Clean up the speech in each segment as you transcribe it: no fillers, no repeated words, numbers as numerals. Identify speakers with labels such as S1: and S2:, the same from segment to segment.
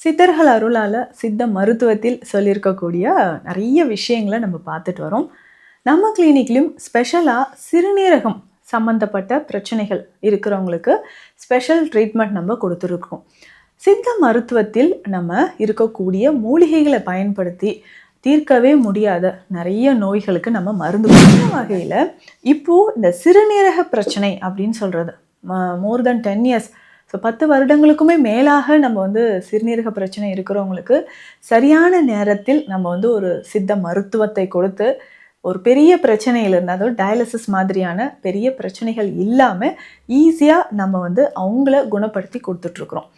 S1: சித்தர்கள் அருளால் சித்த மருத்துவத்தில் சொல்லியிருக்கக்கூடிய நிறைய விஷயங்களை நம்ம பார்த்துட்டு வரோம். நம்ம கிளினிக்லையும் ஸ்பெஷலாக சிறுநீரகம் சம்மந்தப்பட்ட பிரச்சனைகள் இருக்கிறவங்களுக்கு ஸ்பெஷல் ட்ரீட்மெண்ட் நம்ம கொடுத்துருக்கோம். சித்த மருத்துவத்தில் நம்ம இருக்கக்கூடிய மூலிகைகளை பயன்படுத்தி தீர்க்கவே முடியாத நிறைய நோய்களுக்கு நம்ம மருந்து கொடுக்குற வகையில் இப்போது இந்த சிறுநீரக பிரச்சனை அப்படின்னு சொல்கிறது மோர் தென் 10 இயர்ஸ், ஸோ 10 வருடங்களுக்குமே மேலாக நம்ம சிறுநீரக பிரச்சனை இருக்கிறவங்களுக்கு சரியான நேரத்தில் நம்ம ஒரு சித்த மருத்துவத்தை கொடுத்து ஒரு பெரிய பிரச்சனையிலிருந்து, அதாவது டயாலிசிஸ் மாதிரியான பெரிய பிரச்சனைகள் இல்லாமல் ஈஸியாக நம்ம அவங்கள குணப்படுத்தி கொடுத்துட்ருக்குறோம்.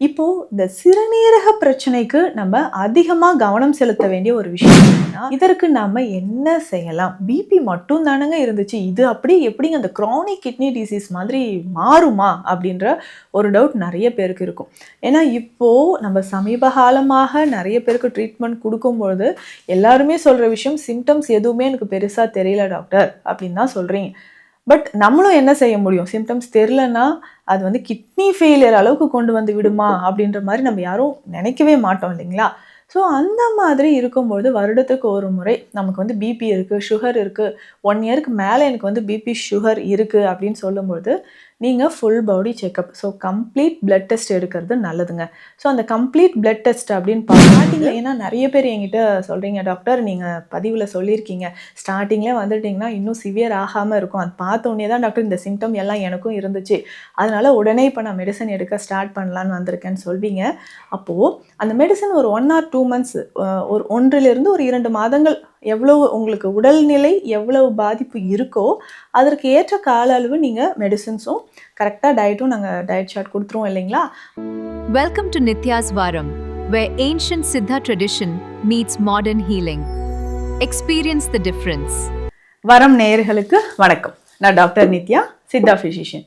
S1: இப்போது இந்த சிறுநீரக பிரச்சனைக்கு நம்ம அதிகமாக கவனம் செலுத்த வேண்டிய ஒரு விஷயம் என்னன்னா, இதற்கு நாம் என்ன செய்யலாம்? பிபி மட்டும் தானங்க இருந்துச்சு, இது அப்படி எப்படிங்க அந்த க்ரானிக் கிட்னி டிசீஸ் மாதிரி மாறுமா அப்படின்ற ஒரு டவுட் நிறைய பேருக்கு இருக்கும். ஏன்னா இப்போது நம்ம சமீப காலமாக நிறைய பேருக்கு ட்ரீட்மெண்ட் கொடுக்கும்பொழுது எல்லாருமே சொல்கிற விஷயம், சிம்டம்ஸ் எதுவுமே எனக்கு பெருசாக தெரியல டாக்டர் அப்படின்னு தான் சொல்கிறீங்க. பட் நம்மளும் என்ன செய்ய முடியும்? சிம்டம்ஸ் தெரிலன்னா அது கிட்னி ஃபெயிலியர் அளவுக்கு கொண்டு வந்து விடுமா அப்படின்ற மாதிரி நம்ம யாரும் நினைக்கவே மாட்டோம் இல்லைங்களா? ஸோ அந்த மாதிரி இருக்கும்போது வருடத்துக்கு ஒரு முறை நமக்கு பிபி இருக்குது, சுகர் இருக்குது, 1 இயருக்கு மேலே எனக்கு பிபி சுகர் இருக்குது அப்படின்னு சொல்லும்போது நீங்கள் full body checkup, so complete blood test எடுக்கிறது நல்லதுங்க. ஸோ அந்த கம்ப்ளீட் பிளட் டெஸ்ட் அப்படின்னு ஸ்டார்டிங்கில், ஏன்னா நிறைய பேர் என்கிட்ட சொல்கிறீங்க டாக்டர், நீங்கள் பதிவில் சொல்லியிருக்கீங்க ஸ்டார்டிங்லேயே வந்துட்டிங்கன்னா இன்னும் சிவியர் ஆகாமல் இருக்கும், அது பார்த்தோன்னே தான் டாக்டர் இந்த சிம்டம் எல்லாம் எனக்கும் இருந்துச்சு, அதனால் உடனே இப்போ நான் மெடிசன் எடுக்க ஸ்டார்ட் பண்ணலான்னு வந்திருக்கேன்னு சொல்வீங்க. அப்போது அந்த மெடிசன் ஒரு 1 or 2 months, ஒரு 1 to 2 மாதங்கள் எவ்வளவு உங்களுக்கு உடல்நிலை எவ்வளவு பாதிப்பு இருக்கோ அதற்கு ஏற்ற கால அளவு நீங்கள் மெடிசன்ஸும் கரெக்டாக டயட்டும் நாங்கள் டயட் சார்ட் கொடுத்துருவோம் இல்லைங்களா?
S2: Welcome to Nitya's Varam, where ancient Siddha tradition meets modern healing. Experience the difference.
S1: வரம் நேயர்களுக்கு வணக்கம். நான் டாக்டர் நித்யா, சித்தா ஃபிசிஷியன்.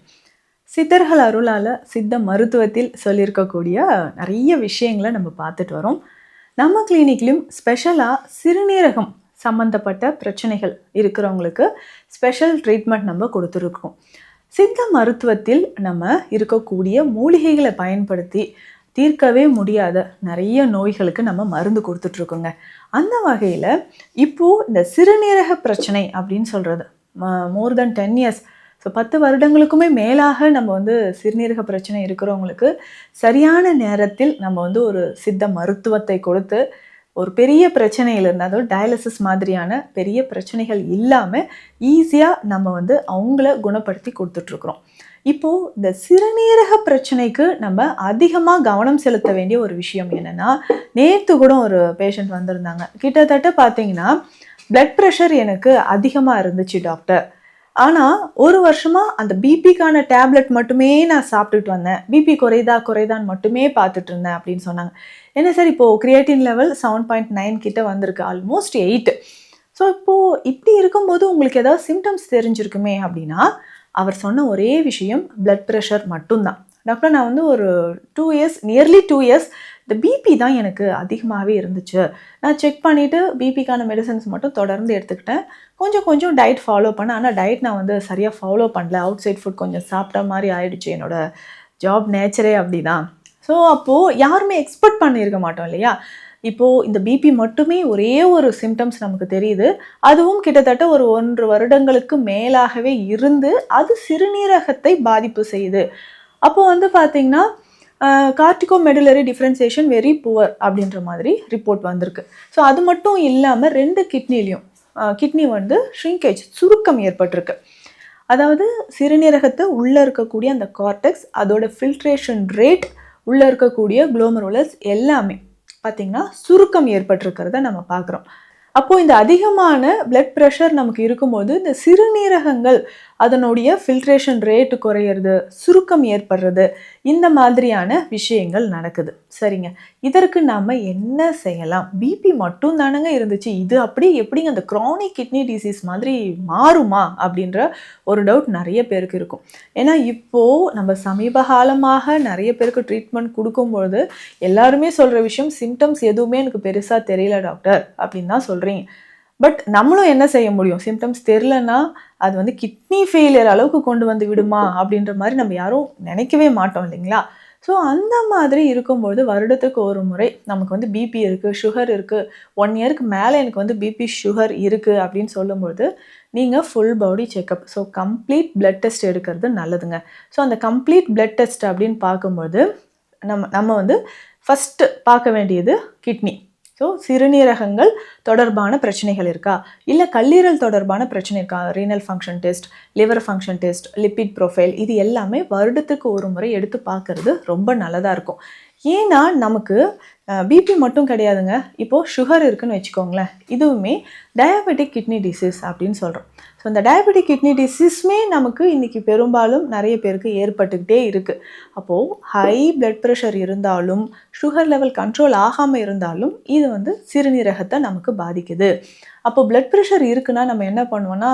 S1: சித்தர்கள் அருளால் சித்த மருத்துவத்தில் சொல்லியிருக்கக்கூடிய நிறைய விஷயங்களை நம்ம பார்த்துட்டு வரோம். நம்ம கிளினிக்லையும் ஸ்பெஷலாக சிறுநீரகம் சம்மந்தப்பட்ட பிரச்சனைகள் இருக்கிறவங்களுக்கு ஸ்பெஷல் ட்ரீட்மெண்ட் நம்ம கொடுத்துருக்கோம். சித்த மருத்துவத்தில் நம்ம இருக்கக்கூடிய மூலிகைகளை பயன்படுத்தி தீர்க்கவே முடியாத நிறைய நோய்களுக்கு நம்ம மருந்து கொடுத்துட்ருக்கோங்க. அந்த வகையில் இப்போது இந்த சிறுநீரக பிரச்சனை அப்படின்னு சொல்கிறது மோர் தென் 10 இயர்ஸ், ஸோ 10 வருடங்களுக்குமே மேலாக நம்ம சிறுநீரக பிரச்சனை இருக்கிறவங்களுக்கு சரியான நேரத்தில் நம்ம ஒரு சித்த மருத்துவத்தை கொடுத்து ஒரு பெரிய பிரச்சனையிலிருந்து, அதாவது டயாலிசிஸ் மாதிரியான பெரிய பிரச்சனைகள் இல்லாமல் ஈஸியாக நம்ம அவங்கள குணப்படுத்தி கொடுத்துட்ருக்குறோம். இப்போது இந்த சிறுநீரக பிரச்சனைக்கு நம்ம அதிகமாக கவனம் செலுத்த வேண்டிய ஒரு விஷயம் என்னென்னா, நேற்று கூட ஒரு பேஷண்ட் வந்திருந்தாங்க. கிட்டத்தட்ட பார்த்தீங்கன்னா பிளட் ப்ரெஷர் எனக்கு அதிகமாக இருந்துச்சு டாக்டர், ஆனால் 1 வருஷமாக அந்த பிபிக்கான டேப்லெட் மட்டுமே நான் சாப்பிட்டுட்டு வந்தேன், பிபி குறைதான்னு மட்டுமே பார்த்துட்டு இருந்தேன் அப்படின்னு சொன்னாங்க. என்ன சார், இப்போது கிரியேட்டின் லெவல் 7.9 கிட்ட வந்திருக்கு, ஆல்மோஸ்ட் 8. ஸோ இப்போது இப்படி இருக்கும்போது உங்களுக்கு ஏதாவது சிம்டம்ஸ் தெரிஞ்சிருக்குமே அப்படின்னா, அவர் சொன்ன ஒரே விஷயம் பிளட் ப்ரெஷர் மட்டும்தான். டாக்டர், நான் ஒரு 2 இயர்ஸ், நியர்லி 2 இயர்ஸ் இந்த பிபி தான் எனக்கு அதிகமாகவே இருந்துச்சு, நான் செக் பண்ணிவிட்டு பிபிக்கான மெடிசன்ஸ் மட்டும் தொடர்ந்து எடுத்துக்கிட்டேன், கொஞ்சம் டயட் ஃபாலோ பண்ணேன், ஆனால் டயட் நான் சரியாக ஃபாலோ பண்ணல, அவுட் சைட் ஃபுட் கொஞ்சம் சாப்பிட்ட மாதிரி ஆயிடுச்சு, என்னோடய ஜாப் நேச்சரே அப்படி தான். ஸோ அப்போது யாருமே எக்ஸ்பெக்ட் பண்ணியிருக்க மாட்டோம் இல்லையா? இப்போது இந்த பிபி மட்டுமே ஒரே ஒரு சிம்டம்ஸ் நமக்கு தெரியுது, அதுவும் கிட்டத்தட்ட ஒரு 1 வருடங்களுக்கு மேலாகவே இருந்து அது சிறுநீரகத்தை பாதிப்பு செய்யுது. அப்போது பார்த்தீங்கன்னா கார்டிகோ மெடுலரி டிஃப்ரென்சியேஷன் வெரி புவர் அப்படின்ற மாதிரி ரிப்போர்ட் வந்திருக்கு. ஸோ அது மட்டும் இல்லாமல் 2 கிட்னிலையும் கிட்னி ஷ்ரிங்கேஜ், சுருக்கம் ஏற்பட்டிருக்கு. அதாவது சிறுநீரகத்தை உள்ளே இருக்கக்கூடிய அந்த கார்டெக்ஸ், அதோட ஃபில்ட்ரேஷன் ரேட், உள்ளே இருக்கக்கூடிய குளோமருலஸ் எல்லாமே பார்த்திங்கன்னா சுருக்கம் ஏற்பட்டிருக்கிறத நம்ம பார்க்குறோம். அப்போது இந்த அதிகமான பிளட் ப்ரெஷர் நமக்கு இருக்கும்போது இந்த சிறுநீரகங்கள் அதனுடைய ஃபில்ட்ரேஷன் ரேட்டு குறையிறது, சுருக்கம் ஏற்படுறது, இந்த மாதிரியான விஷயங்கள் நடக்குது. சரிங்க, இதற்கு நாம் என்ன செய்யலாம்? பிபி மட்டும் தானங்க இருந்துச்சு, இது அப்படி எப்படிங்க அந்த க்ரானிக் கிட்னி டிசீஸ் மாதிரி மாறுமா அப்படின்ற ஒரு டவுட் நிறைய பேருக்கு இருக்கும். ஏன்னா இப்போது நம்ம சமீப காலமாக நிறைய பேருக்கு ட்ரீட்மெண்ட் கொடுக்கும்பொழுது எல்லாருமே சொல்கிற விஷயம், சிம்டம்ஸ் எதுவுமே எனக்கு பெருசாக தெரியல டாக்டர் அப்படின்னு தான் சொல்கிறீங்க. பட் நம்மளும் என்ன செய்ய முடியும்? சிம்டம்ஸ் தெரிலன்னா அது கிட்னி ஃபெயிலியர் அளவுக்கு கொண்டு வந்து விடுமா அப்படின்ற மாதிரி நம்ம யாரும் நினைக்கவே மாட்டோம் இல்லைங்களா? ஸோ அந்த மாதிரி இருக்கும்போது வருடத்துக்கு ஒரு முறை நமக்கு வந்து பிபி இருக்குது, சுகர் இருக்குது, 1 இயருக்கு மேலே எனக்கு வந்து பிபி சுகர் இருக்குது அப்படின்னு சொல்லும்போது நீங்கள் full body checkup, so complete blood test எடுக்கிறது நல்லதுங்க. ஸோ அந்த கம்ப்ளீட் பிளட் டெஸ்ட் அப்படின்னு பார்க்கும்போது நம்ம வந்து ஃபஸ்ட்டு பார்க்க வேண்டியது கிட்னி. ஸோ சிறுநீரகங்கள் தொடர்பான பிரச்சனைகள் இருக்கா, இல்லை கல்லீரல் தொடர்பான பிரச்சனை இருக்கா, renal function test, liver function test, lipid profile, இது எல்லாமே வருடத்துக்கு ஒரு முறை எடுத்து பார்க்கறது ரொம்ப நல்லதாக இருக்கும். ஏன்னா நமக்கு பிபி மட்டும் கிடையாதுங்க, இப்போது சுகர் இருக்குதுன்னு வச்சுக்கோங்களேன், இதுவுமே டயபெட்டிக் கிட்னி டிசீஸ் அப்படின்னு சொல்கிறோம். ஸோ இந்த டயபெட்டிக் கிட்னி டிசீஸ்மே நமக்கு இன்றைக்கி பெரும்பாலும் நிறைய பேருக்கு ஏற்பட்டுக்கிட்டே இருக்குது. அப்போது ஹை பிளட் ப்ரெஷர் இருந்தாலும் சுகர் லெவல் கண்ட்ரோல் ஆகாமல் இருந்தாலும் இது வந்து சிறுநீரகத்தை நமக்கு பாதிக்குது. அப்போ பிளட் ப்ரெஷர் இருக்குன்னா நம்ம என்ன பண்ணுவோன்னா,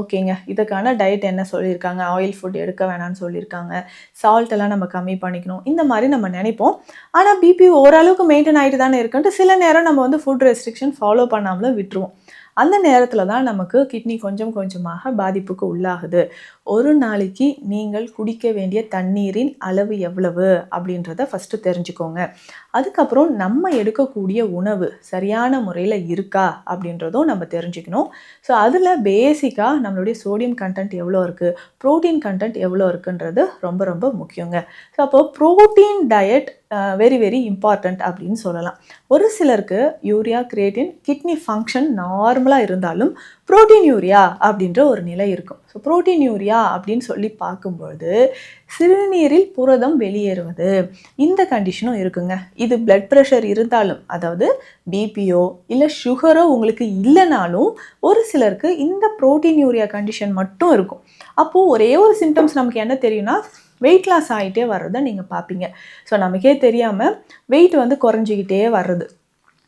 S1: ஓகேங்க இதுக்கான டயட் என்ன சொல்லியிருக்காங்க, ஆயில் ஃபுட் எடுக்க வேணாம்னு சொல்லியிருக்காங்க, சால்ட்டெல்லாம் நம்ம கம்மி பண்ணிக்கணும், இந்த மாதிரி நம்ம நினைப்போம். ஆனால் பிபி ஓரளவுக்கு மெயின்டைன் ஆகிட்டு தானே இருக்குன்ட்டு சில நேரம் நம்ம வந்து ஃபுட் ரெஸ்ட்ரிக்ஷன் ஃபாலோ பண்ணாமலும் விட்டுருவோம். அந்த நேரத்தில் தான் நமக்கு கிட்னி கொஞ்சம் கொஞ்சமாக பாதிப்புக்கு உள்ளாகுது. ஒரு நாளைக்கு நீங்கள் குடிக்க வேண்டிய தண்ணீரின் அளவு எவ்வளவு அப்படின்றத ஃபஸ்ட்டு தெரிஞ்சுக்கோங்க. அதுக்கப்புறம் நம்ம எடுக்கக்கூடிய உணவு சரியான முறையில் இருக்கா அப்படின்றதும் நம்ம தெரிஞ்சுக்கணும். ஸோ அதில் பேசிக்காக நம்மளுடைய சோடியம் கண்டென்ட் எவ்வளோ இருக்குது, ப்ரோட்டீன் கண்டென்ட் எவ்வளோ இருக்குன்றது ரொம்ப ரொம்ப முக்கியங்க. ஸோ அப்போது protein diet very very important அப்படின்னு சொல்லலாம். ஒரு சிலருக்கு யூரியா கிரியேட்டின் கிட்னி ஃபங்க்ஷன் நார்மலாக இருந்தாலும் புரோட்டீன் யூரியா அப்படின்ற ஒரு நிலை இருக்கும். ஸோ புரோட்டீன் யூரியா அப்படின்னு சொல்லி பார்க்கும்பொழுது சிறுநீரில் புரதம் வெளியேறுவது, இந்த கண்டிஷனும் இருக்குங்க. இது பிளட் ப்ரெஷர் இருந்தாலும், அதாவது பிபியோ இல்லை சுகரோ உங்களுக்கு இல்லைனாலும் ஒரு சிலருக்கு இந்த புரோட்டீன் யூரியா கண்டிஷன் மட்டும் இருக்கும். அப்போது ஒரே ஒரு சிம்டம்ஸ் நமக்கு என்ன தெரியும்னா, வெயிட் லாஸ் ஆகிட்டே வர்றதை நீங்கள் பார்ப்பீங்க. ஸோ நமக்கே தெரியாமல் வெயிட் வந்து குறைஞ்சிக்கிட்டே வர்றது.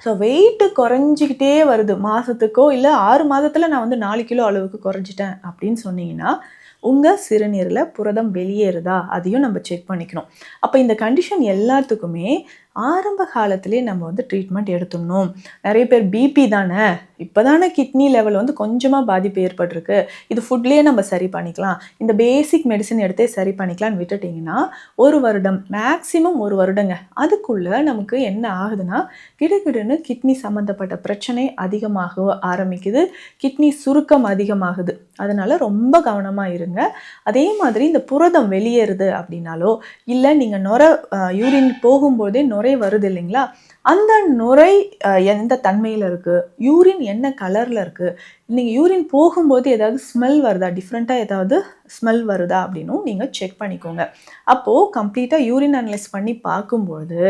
S1: ஸோ வெயிட்டு குறைஞ்சிக்கிட்டே வருது, மாதத்துக்கோ இல்லை 6 மாதத்தில் நான் வந்து 4 கிலோ அளவுக்கு குறைஞ்சிட்டேன் அப்படின்னு சொன்னீங்கன்னா உங்கள் சிறுநீரில் புரதம் வெளியேறுதா அதையும் நம்ம செக் பண்ணிக்கணும். அப்போ இந்த கண்டிஷன் எல்லாத்துக்குமே ஆரம்ப காலத்திலே நம்ம வந்து ட்ரீட்மெண்ட் எடுத்துடணும். நிறைய பேர் பிபி தானே, இப்போ தானே கிட்னி லெவல் வந்து கொஞ்சமாக பாதிப்பு ஏற்பட்டிருக்கு, இது ஃபுட்லேயே நம்ம சரி பண்ணிக்கலாம், இந்த பேசிக் மெடிசன் எடுத்தே சரி பண்ணிக்கலான்னு விட்டுட்டிங்கன்னா 1 வருடம் மேக்ஸிமம் 1 வருடங்க, அதுக்குள்ளே நமக்கு என்ன ஆகுதுன்னா கிடுகிடுன்னு கிட்னி சம்மந்தப்பட்ட பிரச்சனை அதிகமாக ஆரம்பிக்குது, கிட்னி சுருக்கம் அதிகமாகுது. அதனால் ரொம்ப கவனமாக இருங்க. அதே மாதிரி இந்த புரதம் வெளியேறுது அப்படின்னாலோ இல்லை நீங்கள் யூரின் போகும்போதே நுரை வருது இல்லைங்களா, அந்த நுரை எந்த தன்மையில் இருக்குது, யூரின் என்ன கலரில் இருக்குது, நீங்கள் யூரின் போகும்போது ஏதாவது ஸ்மெல் வருதா, டிஃப்ரெண்ட்டாக ஏதாவது ஸ்மெல் வருதா அப்படின்னும் நீங்கள் செக் பண்ணிக்கோங்க. அப்போது கம்ப்ளீட்டாக யூரின் அனலைஸ் பண்ணி பார்க்கும்போது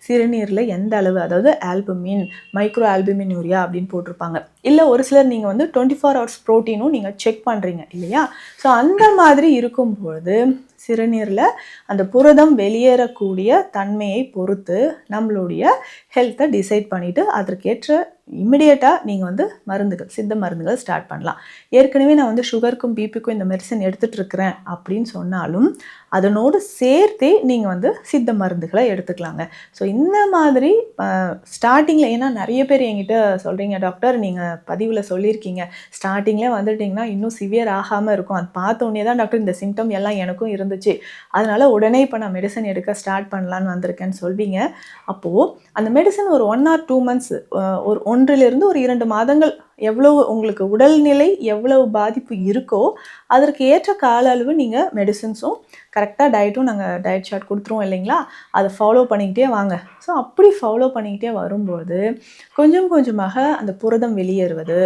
S1: சிறுநீரில் எந்த அளவு, அதாவது ஆல்புமின், மைக்ரோ ஆல்புமின் யூரியா அப்படின்னு போட்டிருப்பாங்க. இல்லை ஒரு சிலர் நீங்கள் வந்து 24 hours ப்ரோட்டீனும் நீங்கள் செக் பண்ணுறீங்க இல்லையா. ஸோ அந்த மாதிரி இருக்கும்பொழுது சிறுநீரில் அந்த புரதம் வெளியேறக்கூடிய தன்மையை பொறுத்து நம்மளுடைய ஹெல்த்தை டிசைட் பண்ணிவிட்டு அதற்கேற்ற இம்மிடியேட்டாக நீங்கள் வந்து சித்த மருந்துகள் ஸ்டார்ட் பண்ணலாம். ஏற்கனவே நான் வந்து சுகருக்கும் பிபிக்கும் இந்த மெடிசன் எடுத்துகிட்ருக்கிறேன் அப்படின்னு சொன்னாலும் அதனோடு சேர்த்தே நீங்கள் வந்து சித்த மருந்துகளை எடுத்துக்கலாங்க. ஸோ இந்த மாதிரி ஸ்டார்டிங்கில், ஏன்னா நிறைய பேர் என்கிட்ட சொல்கிறீங்க, டாக்டர் நீங்கள் பதிவில் சொல்லியிருக்கீங்க ஸ்டார்டிங்கில் வந்துட்டிங்கன்னா இன்னும் சிவியர் ஆகாமல் இருக்கும், அது பார்த்தோன்னே தான் டாக்டர் இந்த சிம்டம் எல்லாம் எனக்கும் இருந்துச்சு, அதனால் உடனே இப்போ நான் மெடிசன் எடுக்க ஸ்டார்ட் பண்ணலான்னு வந்திருக்கேன்னு சொல்வீங்க. அப்போது அந்த மெடிசன் ஒரு 1 or 2 months, ஒரு 1 to 2 மாதங்கள் எவ்வளவு உங்களுக்கு உடல்நிலை எவ்வளவு பாதிப்பு இருக்கோ அதற்கு ஏற்ற கால அளவு நீங்கள் மெடிசன்ஸும் கரெக்டாக டயட்டும் நாங்கள் டயட் சார்ட் கொடுத்துருவோம் இல்லைங்களா, அதை ஃபாலோ பண்ணிக்கிட்டே வாங்க. ஸோ அப்படி ஃபாலோ பண்ணிக்கிட்டே வரும்போது கொஞ்சம் கொஞ்சமாக அந்த புரதம் வெளியேறுவது,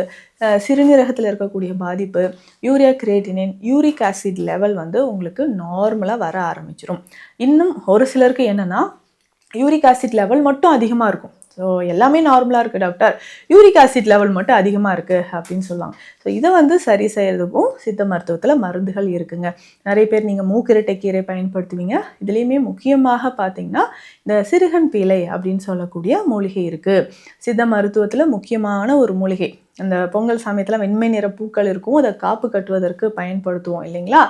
S1: சிறுநீரகத்தில் இருக்கக்கூடிய பாதிப்பு, urea creatinine, uric acid level வந்து உங்களுக்கு நார்மலாக வர ஆரம்பிச்சிடும். இன்னும் ஒரு சிலருக்கு என்னென்னா யூரிக் ஆசிட் லெவல் மட்டும் அதிகமாக இருக்கும். ஸோ எல்லாமே நார்மலாக இருக்குது டாக்டர், யூரிக் ஆசிட் லெவல் மட்டும் அதிகமாக இருக்குது அப்படின்னு சொல்லுவாங்க. ஸோ இதை வந்து சரி செய்கிறதுக்கும் சித்த மருத்துவத்தில் மருந்துகள் இருக்குங்க. நிறைய பேர் நீங்கள் மூக்கிரட்டை கீரை பயன்படுத்துவீங்க. இதுலேயுமே முக்கியமாக பார்த்தீங்கன்னா இந்த சிறுகன் பீலை அப்படின்னு சொல்லக்கூடிய மூலிகை இருக்குது. சித்த மருத்துவத்தில் முக்கியமான ஒரு மூலிகை. அந்த பொங்கல் சமயத்தில் வெண்மை நிற பூக்கள் இருக்கும், அதை காப்பு கட்டுவதற்கு பயன்படுத்துவோம் இல்லைங்களா.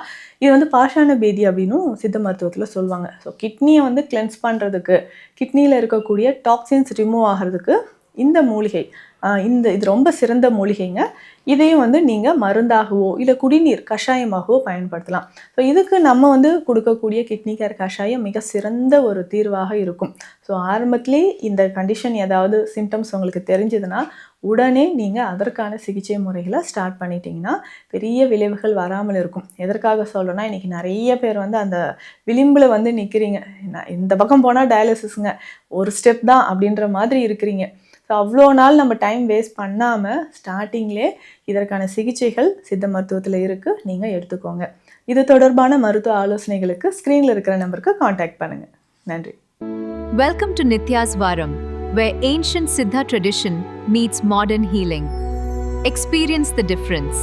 S1: இது வந்து பாஷாண பேதி அப்படின்னும் சித்த மருத்துவத்தில் சொல்லுவாங்க. ஸோ கிட்னியை வந்து கிளென்ஸ் பண்ணுறதுக்கு, கிட்னியில் இருக்கக்கூடிய டாக்ஸின்ஸ் ரிமூவ் ஆகிறதுக்கு இந்த மூலிகை இது ரொம்ப சிறந்த மூலிகைங்க. இதையும் வந்து நீங்கள் மருந்தாகவோ இல்லை குடிநீர் கஷாயமாகவோ பயன்படுத்தலாம். ஸோ இதுக்கு நம்ம வந்து கொடுக்கக்கூடிய கிட்னி கேர் கஷாயம் மிக சிறந்த ஒரு தீர்வாக இருக்கும். ஸோ ஆரம்பத்திலே இந்த கண்டிஷன் ஏதாவது சிம்டம்ஸ் உங்களுக்கு தெரிஞ்சதுன்னா உடனே நீங்கள் அதற்கான சிகிச்சை முறைகளை ஸ்டார்ட் பண்ணிட்டீங்கன்னா பெரிய விளைவுகள் வராமல் இருக்கும். எதற்காக சொல்கிறேன்னா, இன்றைக்கி நிறைய பேர் வந்து அந்த விளிம்பில் வந்து நிற்கிறீங்க. இந்த பக்கம் போனால் டயாலிசிஸுங்க, ஒரு ஸ்டெப் தான் அப்படின்ற மாதிரி இருக்கிறீங்க. ஸோ அவ்வளோ நாள் நம்ம டைம் வேஸ்ட் பண்ணாமல் ஸ்டார்டிங்லே இதற்கான சிகிச்சைகள் சித்த மருத்துவத்தில் இருக்குது, நீங்கள் எடுத்துக்கோங்க. இது தொடர்பான மருத்துவ ஆலோசனைகளுக்கு ஸ்க்ரீனில் இருக்கிற நம்பருக்கு காண்டாக்ட் பண்ணுங்கள். நன்றி.
S2: Welcome to Nitya's Varam, where ancient Siddha tradition meets modern healing. Experience the difference.